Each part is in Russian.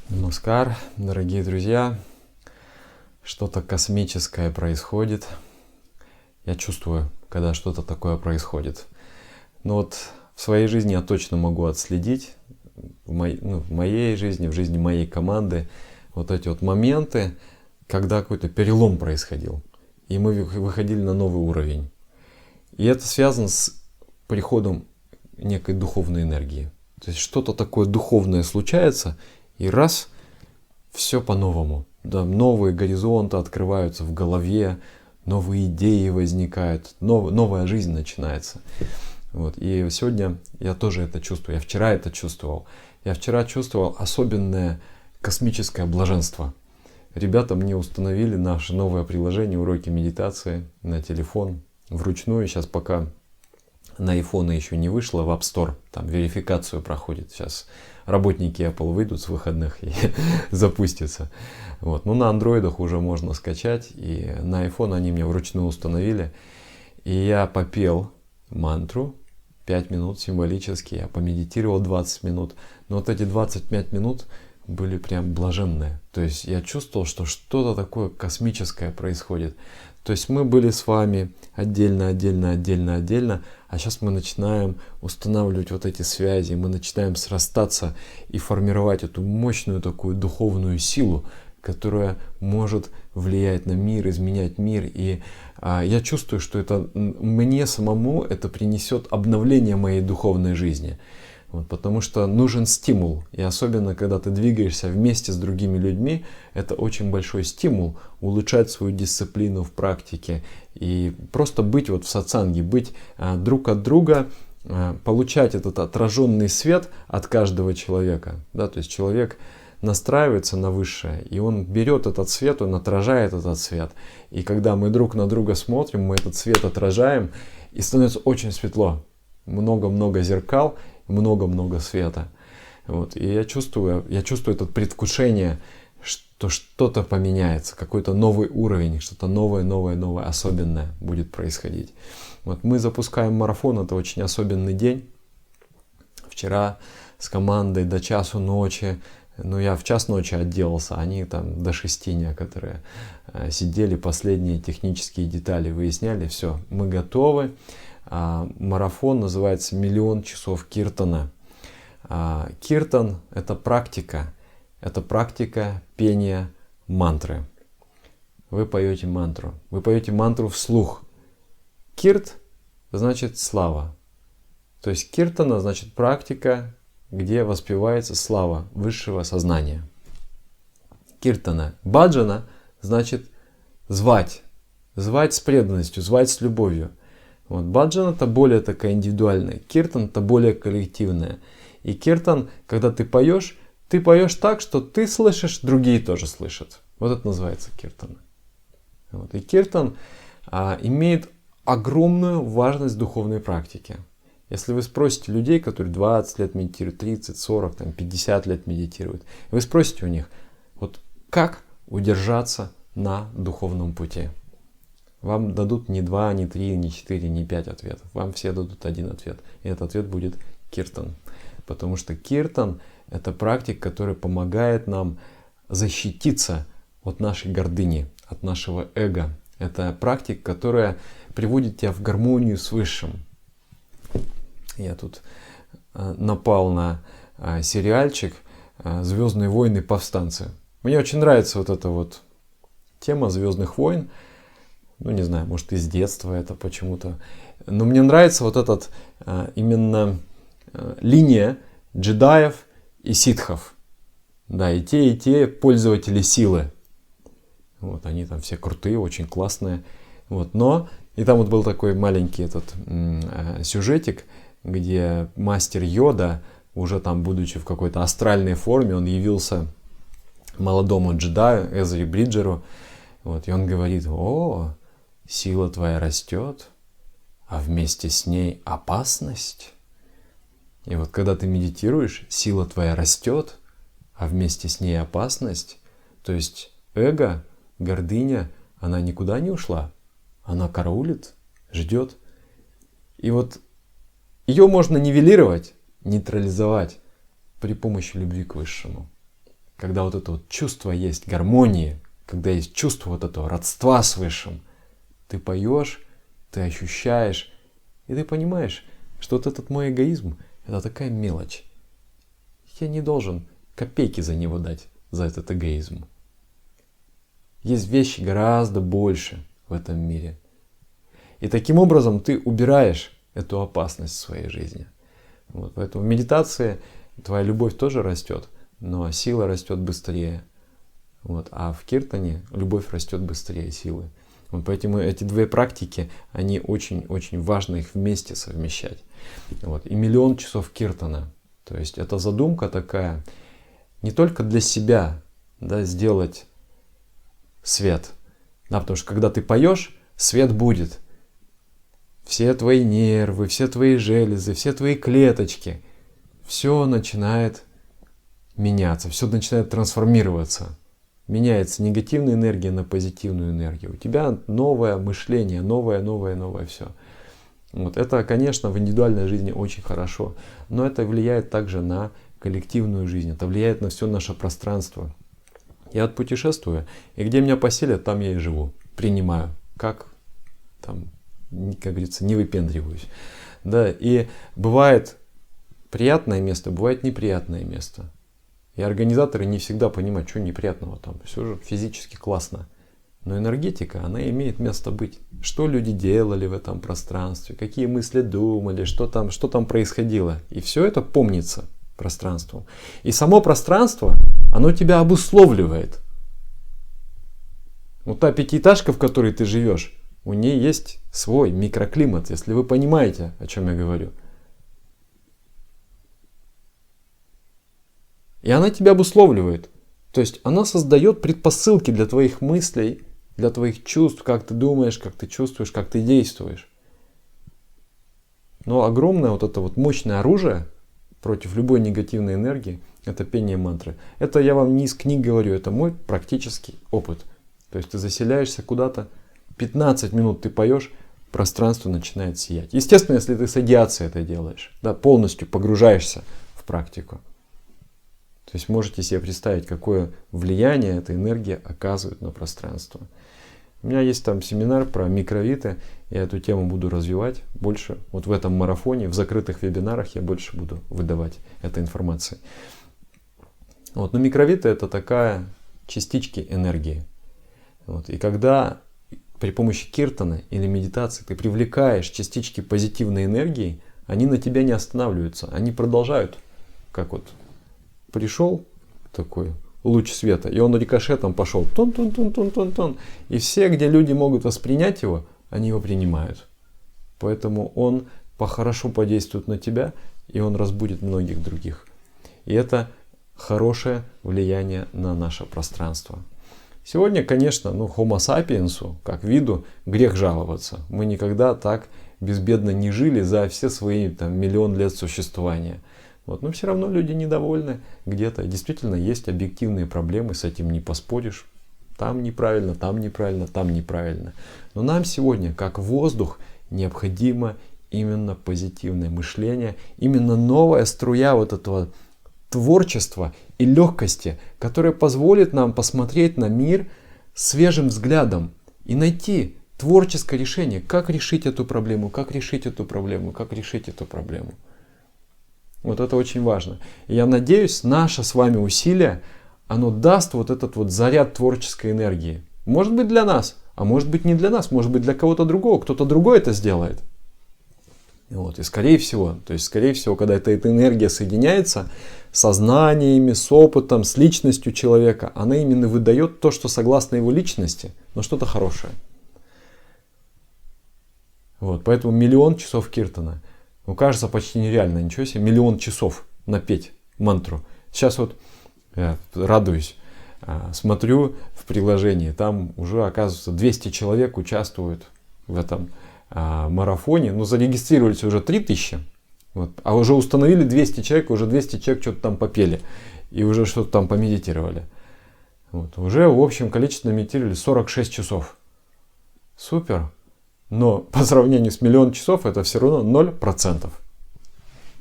Намаскар, дорогие друзья. Что-то космическое происходит. Я чувствую, когда что-то такое происходит. Но вот в своей жизни я точно могу отследить, в моей жизни, в жизни моей команды, вот эти вот моменты, когда какой-то перелом происходил. И мы выходили на новый уровень. И это связано с приходом некой духовной энергии. То есть что-то такое духовное случается, и раз, все по-новому. Да, новые горизонты открываются в голове, новые идеи возникают, новая жизнь начинается. Вот. И сегодня я тоже это чувствую. Я вчера это чувствовал. Я вчера чувствовал особенное космическое блаженство. Ребята мне установили наше новое приложение «Уроки медитации» на телефон вручную. Сейчас пока на iPhone еще не вышло в App Store. Там верификацию проходит. Сейчас работники Apple выйдут с выходных и запустятся. Вот. Ну, на андроидах уже можно скачать. И на iPhone они мне вручную установили. И я попел мантру 5 минут символически. Я помедитировал 20 минут. Но вот эти 25 минут были прям блаженные. То есть я чувствовал, что что-то такое космическое происходит. То есть мы были с вами отдельно, а сейчас мы начинаем устанавливать вот эти связи, мы начинаем срастаться и формировать эту мощную такую духовную силу, которая может влиять на мир, изменять мир. И я чувствую, что это мне самому это принесет обновление моей духовной жизни. Вот, потому что нужен стимул. И особенно, когда ты двигаешься вместе с другими людьми, это очень большой стимул улучшать свою дисциплину в практике. И просто быть вот в сатсанге, быть друг от друга, получать этот отраженный свет от каждого человека. Да, то есть человек настраивается на высшее, и он берет этот свет, он отражает этот свет. И когда мы друг на друга смотрим, мы этот свет отражаем, и становится очень светло. Много-много зеркал, много-много света. Вот. И я чувствую это предвкушение, что что-то поменяется, какой-то новый уровень, что-то новое, особенное будет происходить. Вот. Мы запускаем марафон, это очень особенный день. Вчера с командой до часу ночи, я в час ночи отделался, они там до 6 некоторые сидели, последние технические детали выясняли, все, мы готовы. Марафон называется «Миллион часов киртана». Киртан – это практика пения мантры. Вы поете мантру вслух. Кирт значит слава. То есть киртана значит практика, где воспевается слава высшего сознания. Киртана. Баджана значит звать с преданностью, звать с любовью. Вот. Баджан это более такая индивидуальная, киртан это более коллективная. И киртан, когда ты поешь так, что ты слышишь, другие тоже слышат. Вот это называется киртан. Вот. И киртан имеет огромную важность в духовной практике. Если вы спросите людей, которые 20 лет медитируют, 30, 40, 50 лет медитируют, вы спросите у них, вот как удержаться на духовном пути? Вам дадут не 2, не 3, не 4, не 5 ответов. Вам все дадут один ответ. И этот ответ будет киртан. Потому что киртан – это практика, которая помогает нам защититься от нашей гордыни, от нашего эго. Это практика, которая приводит тебя в гармонию с Высшим. Я тут напал на сериальчик «Звездные войны. Повстанцы». Мне очень нравится вот эта вот тема «Звездных войн». Не знаю, может из детства это почему-то. Но мне нравится вот этот именно линия джедаев и ситхов. Да, и те пользователи силы. Вот, они там все крутые, очень классные. Вот, и там вот был такой маленький этот сюжетик, где мастер Йода, уже там будучи в какой-то астральной форме, он явился молодому джедаю Эзри Бриджеру. Вот, и он говорит: «О, сила твоя растет, а вместе с ней опасность». И вот когда ты медитируешь, сила твоя растет, а вместе с ней опасность. То есть эго, гордыня, она никуда не ушла. Она караулит, ждет. И вот ее можно нивелировать, нейтрализовать при помощи любви к Высшему. когда вот это вот чувство есть гармонии, когда есть чувство вот этого родства с Высшим, ты поешь, ты ощущаешь, и ты понимаешь, что вот этот мой эгоизм — это такая мелочь. Я не должен копейки за него дать, за этот эгоизм. Есть вещи гораздо больше в этом мире. И таким образом ты убираешь эту опасность в своей жизни. Вот, поэтому в медитации твоя любовь тоже растет, но сила растет быстрее. Вот, а в киртане любовь растет быстрее силы. Вот поэтому эти две практики, они очень-очень важно их вместе совмещать. Вот. И 1 000 000 часов киртана. То есть это задумка такая, не только для себя, да, сделать свет. Да, потому что когда ты поешь, свет будет. Все твои нервы, все твои железы, все твои клеточки, все начинает меняться, все начинает трансформироваться. Меняется негативная энергия на позитивную энергию. У тебя новое мышление, новое все. Вот. Это, конечно, в индивидуальной жизни очень хорошо, но это влияет также на коллективную жизнь, это влияет на все наше пространство. Я путешествую, и где меня поселят, там я и живу. Принимаю, как говорится, не выпендриваюсь. Да, и бывает приятное место, бывает неприятное место. И организаторы не всегда понимают, что неприятного там. Все же физически классно. Но энергетика, она имеет место быть. Что люди делали в этом пространстве, какие мысли думали, что там происходило. И все это помнится пространством. И само пространство, оно тебя обусловливает. Вот та пятиэтажка, в которой ты живешь, у нее есть свой микроклимат, если вы понимаете, о чем я говорю. И она тебя обусловливает. То есть она создает предпосылки для твоих мыслей, для твоих чувств, как ты думаешь, как ты чувствуешь, как ты действуешь. Но огромное вот это вот мощное оружие против любой негативной энергии — это пение мантры. Это я вам не из книг говорю, это мой практический опыт. То есть ты заселяешься куда-то, 15 минут ты поешь, пространство начинает сиять. Естественно, если ты с радиацией это делаешь, да, полностью погружаешься в практику. То есть можете себе представить, какое влияние эта энергия оказывает на пространство. У меня есть там семинар про микровиты, я эту тему буду развивать больше. Вот в этом марафоне, в закрытых вебинарах я больше буду выдавать этой информации. Вот, но микровиты — это такая частички энергии. Вот, и когда при помощи киртана или медитации ты привлекаешь частички позитивной энергии, они на тебя не останавливаются, они продолжают, как вот пришел такой луч света, и он рикошетом пошел тон-тон-тон-тон-тон-тон. И все, где люди могут воспринять его, они его принимают. Поэтому он хорошо подействует на тебя, и он разбудит многих других. И это хорошее влияние на наше пространство. Сегодня, конечно, Homo sapiens, как виду, грех жаловаться. Мы никогда так безбедно не жили за все свои 1 000 000 лет существования. Вот. Но все равно люди недовольны где-то. Действительно, есть объективные проблемы, с этим не поспоришь. Там неправильно, там неправильно, там неправильно. Но нам сегодня, как воздух, необходимо именно позитивное мышление, именно новая струя вот этого творчества и легкости, которая позволит нам посмотреть на мир свежим взглядом и найти творческое решение, как решить эту проблему, как решить эту проблему, как решить эту проблему. Вот это очень важно. И я надеюсь, наше с вами усилие, оно даст вот этот вот заряд творческой энергии. Может быть для нас, а может быть не для нас, может быть для кого-то другого, кто-то другой это сделает. Вот. И скорее всего, когда эта энергия соединяется со знаниями, с опытом, с личностью человека, она именно выдает то, что согласно его личности, но что-то хорошее. Вот. Поэтому 1 000 000 часов киртана. Кажется почти нереально, ничего себе, 1 000 000 часов напеть мантру. Сейчас вот я радуюсь, смотрю в приложении, там уже, оказывается, 200 человек участвуют в этом марафоне. Зарегистрировались уже 3000, вот, а уже установили 200 человек, уже 200 человек что-то там попели и уже что-то там помедитировали. Вот, уже в общем количестве медитировали 46 часов. Супер! Но по сравнению с 1 000 000 часов это все равно 0%.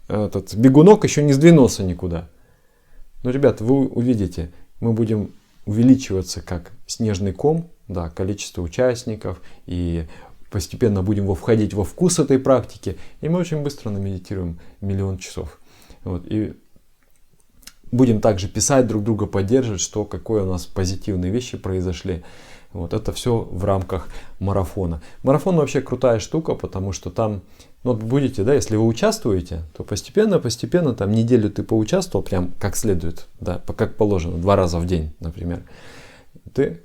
Этот бегунок еще не сдвинулся никуда. Но, ребята, вы увидите, мы будем увеличиваться как снежный ком, да, количество участников, и постепенно будем входить во вкус этой практики, и мы очень быстро намедитируем 1 000 000 часов. Вот, и будем также писать друг друга, поддерживать, что какие у нас позитивные вещи произошли. Вот, это все в рамках марафона. Марафон вообще крутая штука, потому что там, ну, вот будете, да, если вы участвуете, то постепенно, там неделю ты поучаствовал прям как следует, да, как положено, 2 раза в день, например. Ты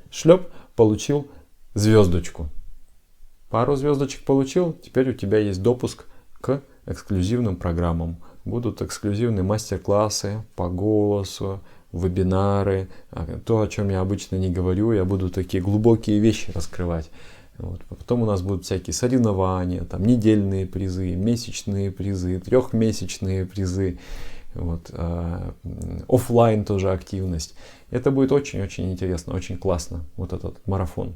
получил звездочку. Пару звездочек получил, теперь у тебя есть допуск к эксклюзивным программам. Будут эксклюзивные мастер-классы по голосу, вебинары, то, о чем я обычно не говорю, я буду такие глубокие вещи раскрывать. Вот. Потом у нас будут всякие соревнования, там, недельные призы, месячные призы, 3-месячные призы, вот. Оффлайн тоже активность. Это будет очень-очень интересно, очень классно, вот этот марафон.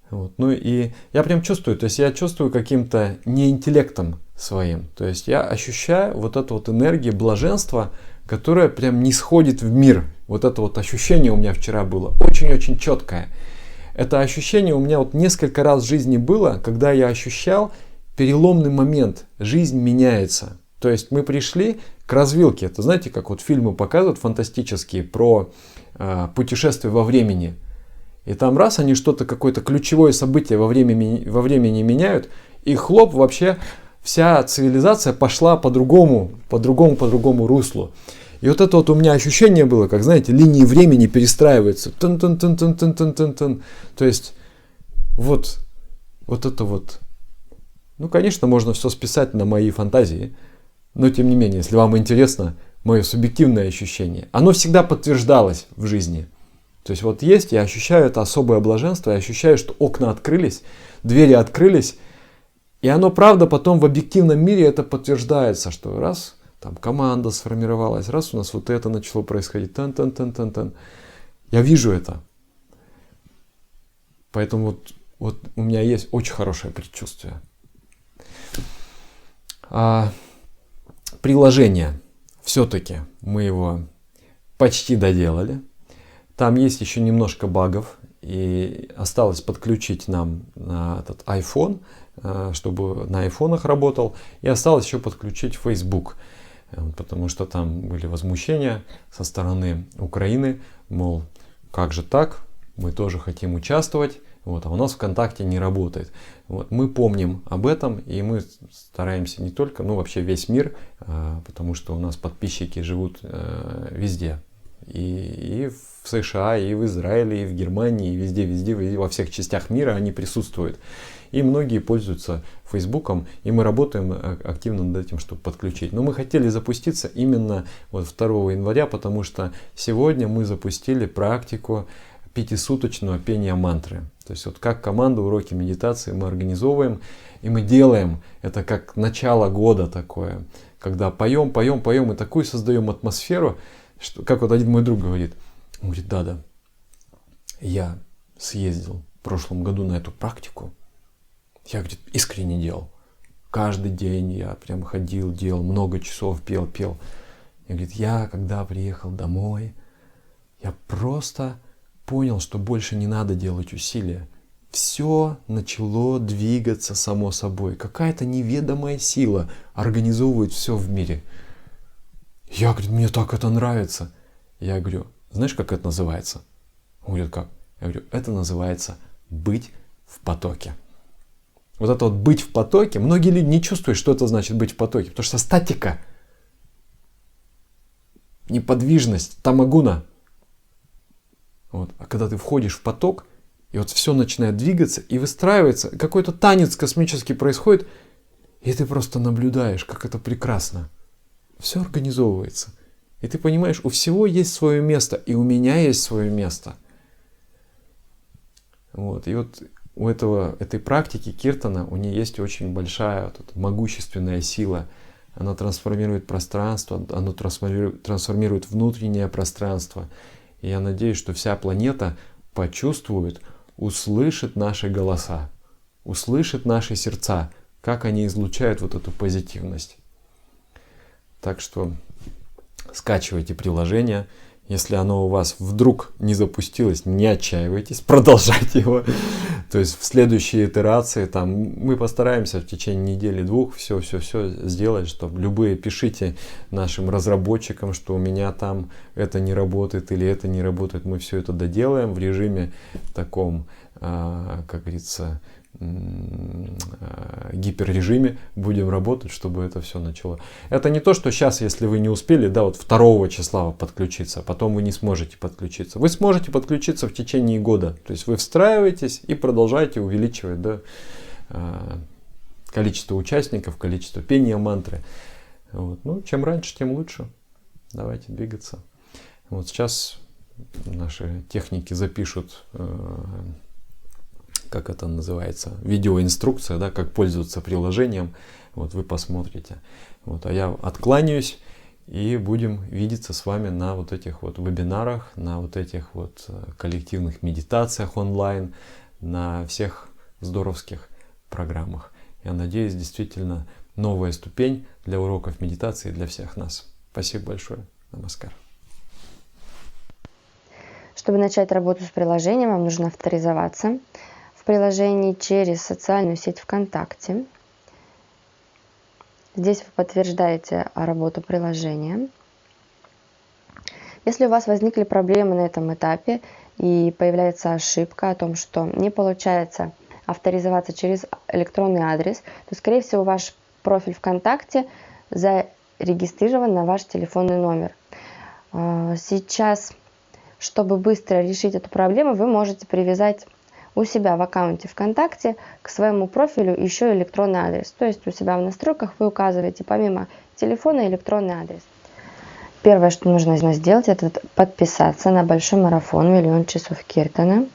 Вот. Ну и я прям чувствую, то есть я чувствую каким-то не интеллектом своим, то есть я ощущаю вот эту вот энергию блаженства, которая прям не сходит в мир. Вот это вот ощущение у меня вчера было очень-очень четкое. Это ощущение у меня вот несколько раз в жизни было, когда я ощущал переломный момент, жизнь меняется. То есть мы пришли к развилке. Это знаете, как вот фильмы показывают фантастические про путешествие во времени. И там раз они что-то, какое-то ключевое событие во времени меняют, и хлоп, вообще вся цивилизация пошла по другому руслу. И вот это вот у меня ощущение было, как, знаете, линии времени перестраиваются. Тын-тын-тын-тын-тын-тын-тын. То есть вот это вот. Ну, конечно, можно все списать на мои фантазии, но тем не менее, если вам интересно мое субъективное ощущение, оно всегда подтверждалось в жизни. То есть вот есть, я ощущаю это особое блаженство, я ощущаю, что окна открылись, двери открылись, и оно, правда, потом в объективном мире это подтверждается, что раз там команда сформировалась, раз у нас вот это начало происходить, тан-тан-тан-тан-тан. Я вижу это. Поэтому вот у меня есть очень хорошее предчувствие. Приложение. Все-таки мы его почти доделали. Там есть еще немножко багов, и осталось подключить нам этот iPhone, чтобы на айфонах работал, и осталось еще подключить Facebook, потому что там были возмущения со стороны Украины, мол, как же так, мы тоже хотим участвовать, вот, а у нас ВКонтакте не работает. Вот, мы помним об этом, и мы стараемся не только, ну вообще весь мир, потому что у нас подписчики живут везде. И в США, и в Израиле, и в Германии, и везде, во всех частях мира они присутствуют. И многие пользуются Фейсбуком, и мы работаем активно над этим, чтобы подключить. Но мы хотели запуститься именно вот 2 января, потому что сегодня мы запустили практику 5-суточного пения мантры. То есть вот как команда уроки медитации мы организовываем, и мы делаем это как начало года такое, когда поем, и такую создаем атмосферу, что, как вот один мой друг говорит, он говорит, да, я съездил в прошлом году на эту практику, я, говорит, искренне делал. Каждый день я прям ходил, делал, много часов пел. И говорит, я когда приехал домой, я просто понял, что больше не надо делать усилия. Все начало двигаться само собой. Какая-то неведомая сила организовывает все в мире. Я, говорит, мне так это нравится. Я говорю, знаешь, как это называется? Он говорит, как? Я говорю, это называется быть в потоке. Вот это вот быть в потоке, многие люди не чувствуют, что это значит быть в потоке, потому что статика, неподвижность, тамагуна. Вот. А когда ты входишь в поток, и вот все начинает двигаться и выстраивается, какой-то танец космический происходит, и ты просто наблюдаешь, как это прекрасно. Все организовывается. И ты понимаешь, у всего есть свое место, и у меня есть свое место. Вот. И вот у этой практики киртана, у нее есть очень большая вот могущественная сила. Она трансформирует пространство, она трансформирует внутреннее пространство. И я надеюсь, что вся планета почувствует, услышит наши голоса, услышит наши сердца, как они излучают вот эту позитивность. Так что скачивайте приложение. Если оно у вас вдруг не запустилось, не отчаивайтесь, продолжайте его. То есть в следующей итерации там, мы постараемся в течение недели-двух все сделать, чтобы пишите нашим разработчикам, что у меня там это не работает или это не работает. Мы все это доделаем в режиме таком, как говорится, гиперрежиме будем работать, чтобы это все начало. Это не то, что сейчас, если вы не успели, да, вот 2 числа подключиться, потом вы не сможете подключиться. Вы сможете подключиться в течение года. То есть вы встраиваетесь и продолжаете увеличивать, да, количество участников, количество пения мантры. Вот. Ну, чем раньше, тем лучше. Давайте двигаться. Вот сейчас наши техники запишут, как это называется, видеоинструкция, да, как пользоваться приложением. Вот вы посмотрите. Вот, а я откланяюсь, и будем видеться с вами на вот этих вот вебинарах, на вот этих вот коллективных медитациях онлайн, на всех здоровских программах. Я надеюсь, действительно новая ступень для уроков медитации для всех нас. Спасибо большое. Намаскар. Чтобы начать работу с приложением, вам нужно авторизоваться в приложении через социальную сеть ВКонтакте. Здесь вы подтверждаете работу приложения. Если у вас возникли проблемы на этом этапе и появляется ошибка о том, что не получается авторизоваться через электронный адрес, то, скорее всего, ваш профиль ВКонтакте зарегистрирован на ваш телефонный номер. Сейчас, чтобы быстро решить эту проблему, вы можете привязать у себя в аккаунте ВКонтакте к своему профилю еще электронный адрес. То есть у себя в настройках вы указываете помимо телефона электронный адрес. Первое, что нужно сделать, это подписаться на большой марафон «Миллион часов Киртана».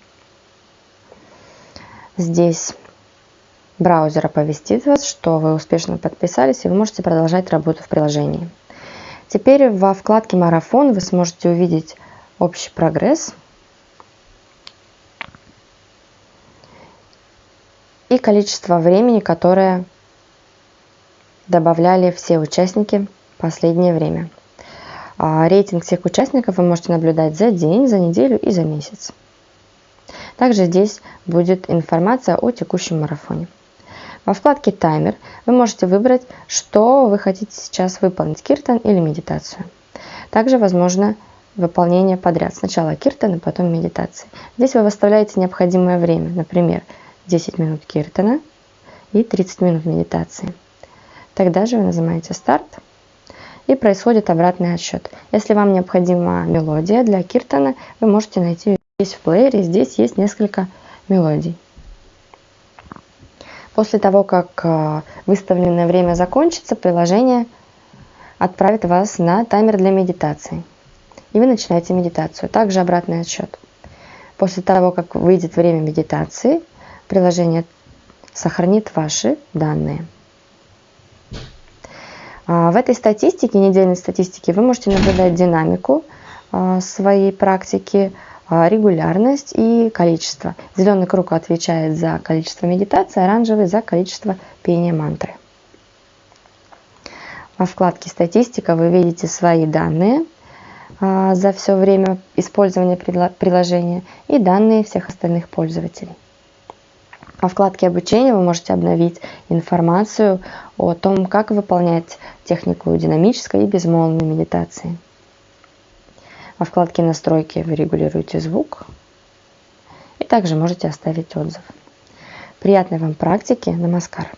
Здесь браузер оповестит вас, что вы успешно подписались, и вы можете продолжать работу в приложении. Теперь во вкладке «Марафон» вы сможете увидеть общий прогресс и количество времени, которое добавляли все участники в последнее время. Рейтинг всех участников вы можете наблюдать за день, за неделю и за месяц. Также здесь будет информация о текущем марафоне. Во вкладке «Таймер» вы можете выбрать, что вы хотите сейчас выполнить, киртан или медитацию. Также возможно выполнение подряд. Сначала киртан, а потом медитации. Здесь вы выставляете необходимое время, например, 10 минут киртана и 30 минут медитации. Тогда же вы нажимаете «Старт», и происходит обратный отсчет. Если вам необходима мелодия для киртана, вы можете найти ее здесь в плеере. Здесь есть несколько мелодий. После того, как выставленное время закончится, приложение отправит вас на таймер для медитации. И вы начинаете медитацию. Также обратный отсчет. После того, как выйдет время медитации, приложение сохранит ваши данные. В этой статистике, недельной статистике, вы можете наблюдать динамику своей практики, регулярность и количество. Зеленый круг отвечает за количество медитации, оранжевый за количество пения мантры. Во вкладке «Статистика» вы видите свои данные за все время использования приложения и данные всех остальных пользователей. Во вкладке «Обучение» вы можете обновить информацию о том, как выполнять технику динамической и безмолвной медитации. Во вкладке «Настройки» вы регулируете звук и также можете оставить отзыв. Приятной вам практики. Намаскар.